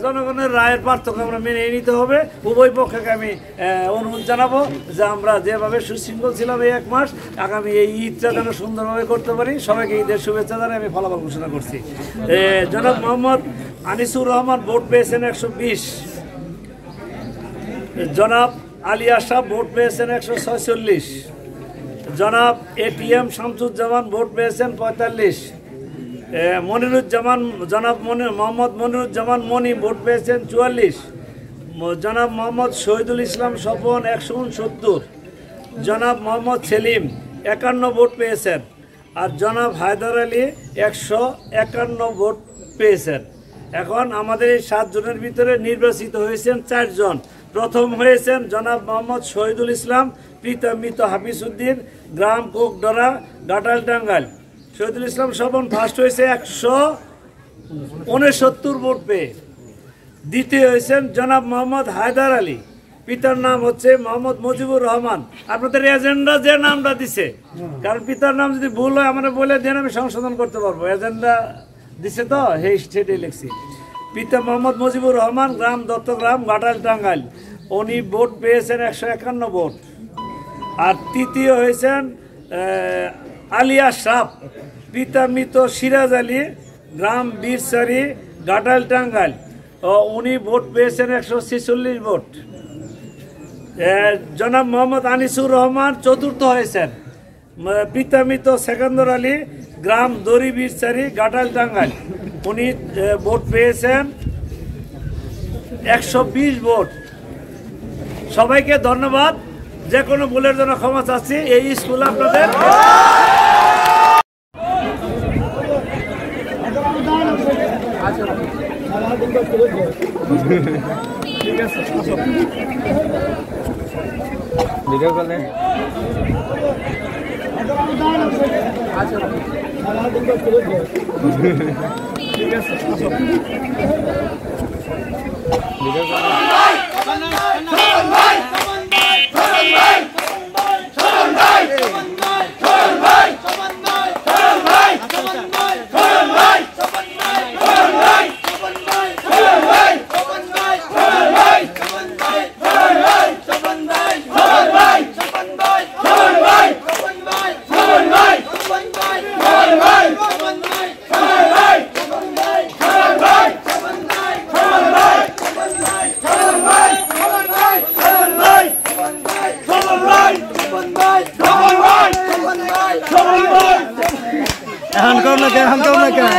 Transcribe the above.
জনগণের রায়ের পার্থক্য আমরা মেনে নিতে হবে। উভয় পক্ষকে আমি অনুরোধ জানাবো যে আমরা যেভাবে সুশৃঙ্খল ছিলাম এই 1 মাস, আগামী এই ঈদটা যেন সুন্দরভাবে করতে পারি। সবাইকে ঈদের শুভেচ্ছা জানাই আমি ফলাফল ঘোষণা করছি। জনাব মোহাম্মদ আনিসুর রহমান ভোট পেয়েছেন 120, জনাব আলী আশরাফ ভোট পেয়েছেন 146, জনাব এটিএম শামসুজ্জামান ভোট পেয়েছেন 45, মনিরুজ্জামান জনাব মোহাম্মদ মনিরুজ্জামান মনি ভোট পেয়েছেন 44, জনাব মোহাম্মদ শহীদুল ইসলাম স্বপন 169, জনাব মোহাম্মদ সেলিম 51 ভোট পেয়েছেন, আর জনাব হায়দার আলী 151 ভোট পেয়েছেন। এখন আমাদের এই 7 জনের ভিতরে নির্বাচিত হয়েছেন 4 জন। প্রথম হয়েছেন জনাব মোহাম্মদ শহীদুল ইসলাম, পিতা মৃত হাফিজউদ্দিন, গ্রাম কোকডরা, ঘাটাল টাঙ্গাইল। শহীদুল ইসলাম স্বপন ফার্স্ট হয়েছে 169 ভোট পেয়ে। দ্বিতীয় হয়েছেন জনাব মোহাম্মদ হায়দার আলী, পিতার নাম হচ্ছে মোহাম্মদ মুজিবুর রহমান। আপনাদের এজেন্ডা যে নামটা দিছে, কারণ পিতার নাম যদি ভুল হয় আমরা বলে দেন, আমি সংশোধন করতে পারবো। এজেন্ডা দিছে তো সেটাই লিখছি। পিতা মোহাম্মদ মুজিবুর রহমান, গ্রাম দত্তগ্রাম, ঘাটাল টাঙ্গাইল। উনি ভোট পেয়েছেন 151 ভোট। আর তৃতীয় হয়েছেন আলী আশরাফ, পিতা মৃত সিরাজ আলী, গ্রাম বীরসারি, ঘাটাল টাঙ্গাইল। উনি ভোট পেয়েছেন 146 ভোট। জনাব মোহাম্মদ আনিসুর রহমান চতুর্থ হয়েছেন, পিতা মৃত সেকান্দর আলী, গ্রাম দড়ি বীরসারি, ঘাটাল টাঙ্গাইল। উনি ভোট পেয়েছেন 120 ভোট। সবাইকে ধন্যবাদ। যে কোনো ভুলের জন্য ক্ষমা চাচ্ছি। এই স্কুল আপনাদের ঠিক আছে। ভিডিও করলে ঠিক আছে। ভিডিও এখন কেউ না কেন